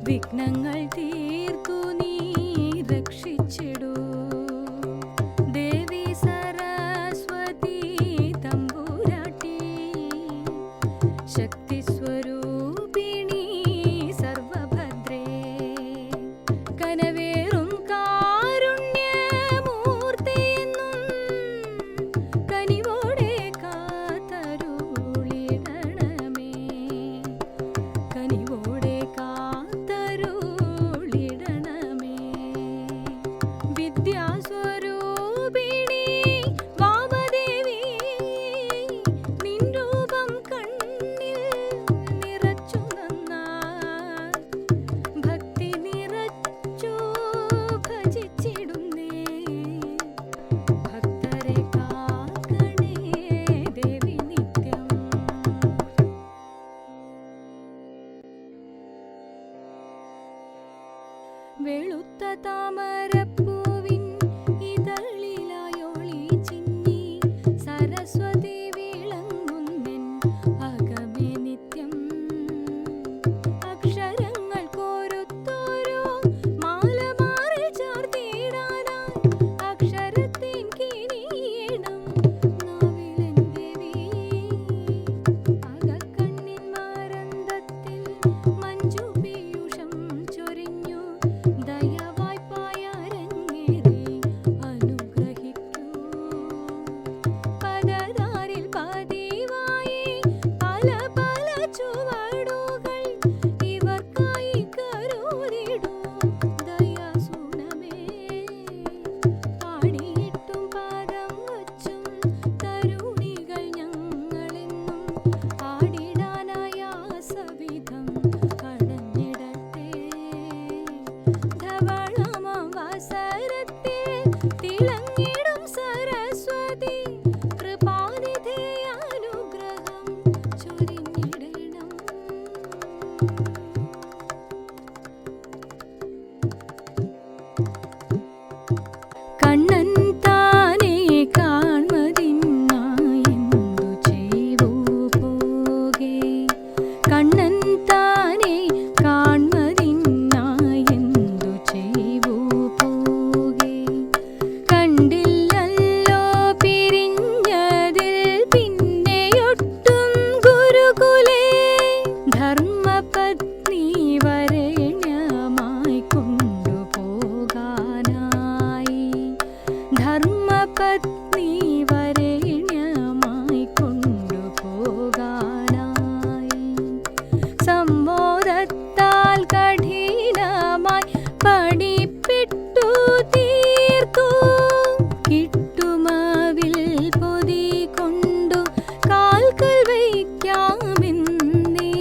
വിഘ്നങ്ങൾ തീർത്തു നീ രക്ഷിച്ചിടൂ. ദേവി സരസ്വതി തമ്പുരാട്ടി, ശക്തി സ്വരൂപിണി സർവഭദ്രേ, കനവേറും കാരുണ്യമൂർത്തിയെന്നും കനിവോടെ കാത്തരുളിടണമേ, കനിവോടെ വിദ്യാസ്വരൂപിണി വാമദേവി, നിൻ രൂപം കണ്ണിൽ നിറച്ചു നന്നായി ഭക്തി നിറച്ചു ഭജിച്ചിടുന്നേ. ഭക്തരെ കാക്കണേ ദേവി നിത്യം. വെളുത്ത താമരപ്പൂവിൻ ഇതളിലായൊളി ചിന്നി സരസ്വതി വിളങ്ങുന്നെൻ അകമേ നിത്യം. അക്ഷരങ്ങൾ കോരുത്തോരോ മാല മാറി ചാർത്തിടാനായി അക്ഷരത്തിൻ കിരീടം നാവിലെൻ ദേവി. അകക്കണ്ണിൻ മരന്തത്തിൽ മഞ്ജു പീയൂഷം ചൊരിഞ്ഞു ദയവായി പായരങ്ങേറി അനുഗ്രഹിക്കൂ. പദതാരിൽ പതിവായി പല പല ചുവടുകൾ ഇവർക്കായി കരുതിടൂ ദയാസുനമേ. പാടിയിട്ടും പദം വച്ചും തരുണികൾ ഞങ്ങളെന്നും ആടിടാനായ സവിധം കടഞ്ഞിടട്ടെ. ധവളമവസരത്തിൽ തിളങ്ങിടും സരസ്വതി കൃപാനിധി അനുഗ്രഹം ചൊരിഞ്ഞിടണം. കണ്ണൻ താനെ കാൺമതിനായെന്തു ചെയ്വൂ പോകെ, കണ്ണൻ താനെ കാൺമതിനായെന്തു ചെയ്വൂ പോകെ. കണ്ടില്ലല്ലോ പിരിഞ്ഞതിൽ പിന്നെയൊട്ടും ഗുരുകുലേ, ധർമ്മപത്നി വരേണ്യമായി കൊണ്ടുപോകാനായി, ധർമ്മപത്നി വരേണ്യമായി കൊണ്ടുപോകാനായി. സമ്മോദത്താൽ കഠിനമായി പഠിപ്പിട്ടു തീർത്തു, കിട്ടുമാവിൽ പൊതി കൊണ്ടു കാൽക്കൽ വയ്ക്കാമെന്നേ,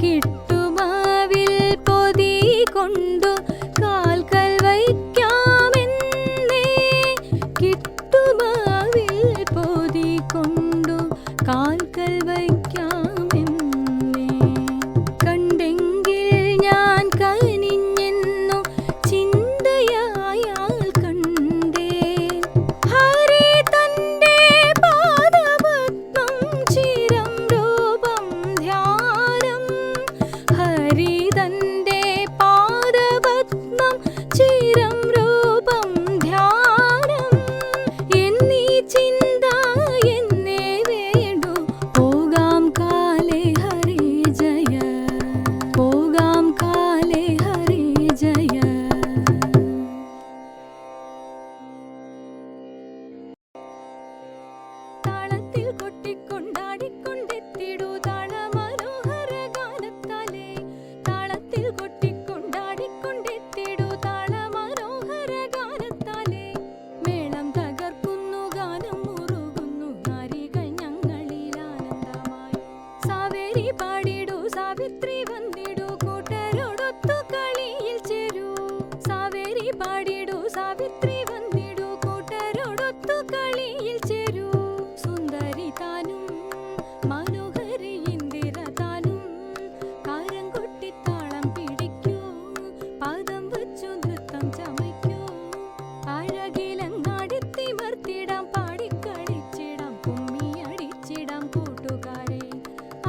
കിട്ടുമാവിൽ പൊതി കൊണ്ടു കാൽക്കൽ വയ്ക്കാമെന്നേ, കിട്ടുമാ ഒത്തുകളിയിൽ ചേരൂ സുന്ദരി താനും മനോഹരി ഇന്ദിര താനും കാരം കൊട്ടി താളം പിടിക്കൂ പാദം വച്ചു നൃത്തം ചമയ്ക്കൂ അഴകിലങ്ങാടിത്തിമർത്തിടാം പാടിക്കളിച്ചിടാം കുമ്മി അടിച്ചിടാം കൂട്ടുകാരെ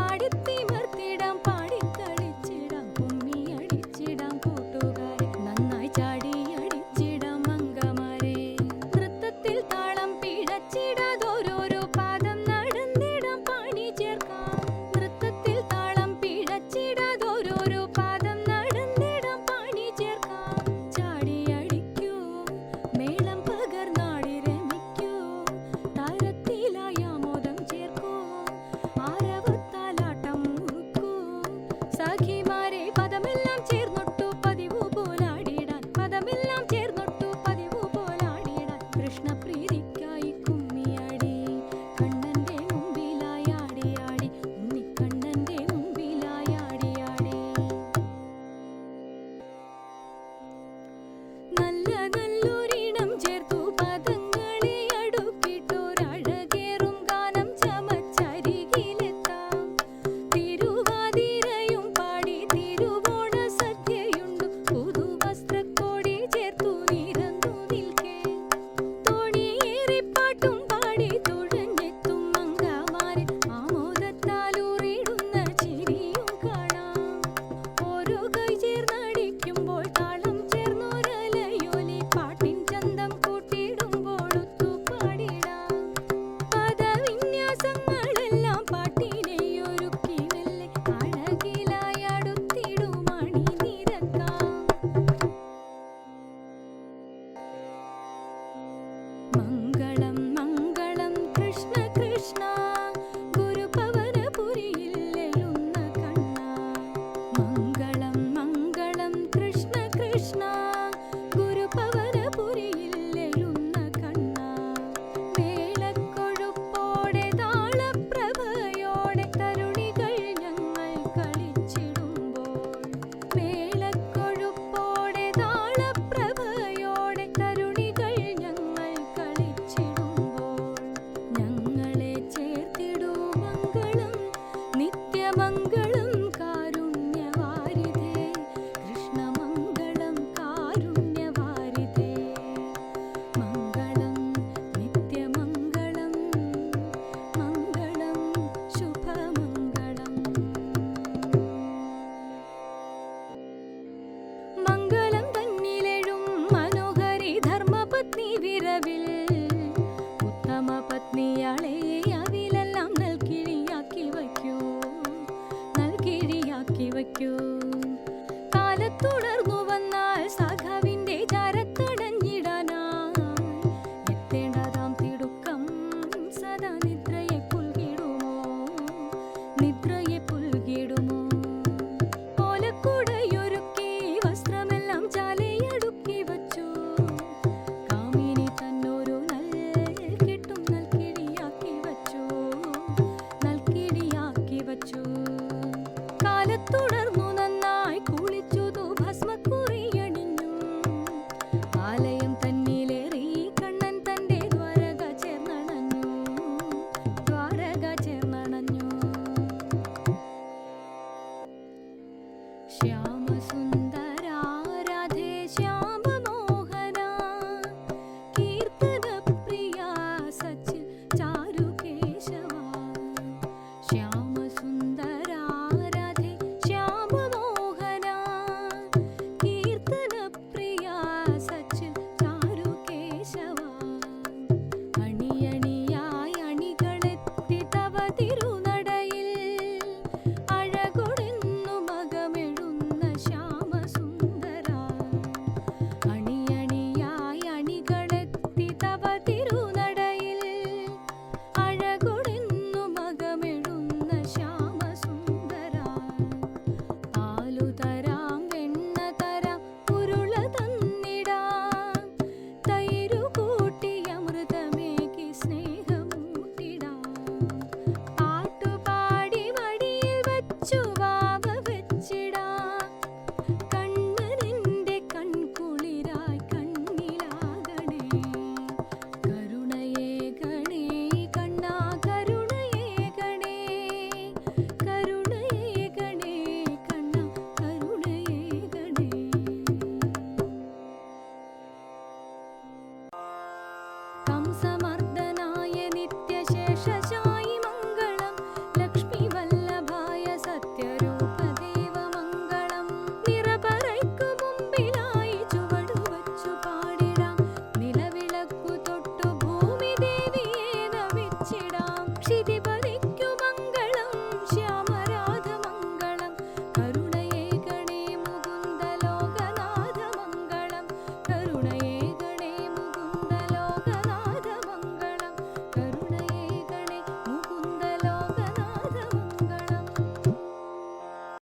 ആടിത്തിമർത്തിടാം പാടിക്കളിച്ചിടാം കുമ്മി അടിച്ചിടാം കൂട്ടുകാരെ നന്നായി ചാടി അടിച്ചിടാം അങ്കമാരെ നൃത്തത്തിൽ താളം പിഴച്ചിടാതോരോരോ പാദം നടന്നിടാം പാണി ചേർക്കാം നൃത്തത്തിൽ താളം പിഴച്ചിടാതോരോരോ പാദം നടന്നിടാം പാണി ചേർക്കാം ചാടി അടിക്കൂ മേളം പകർന്നാടി രമിക്കൂ ശേഷ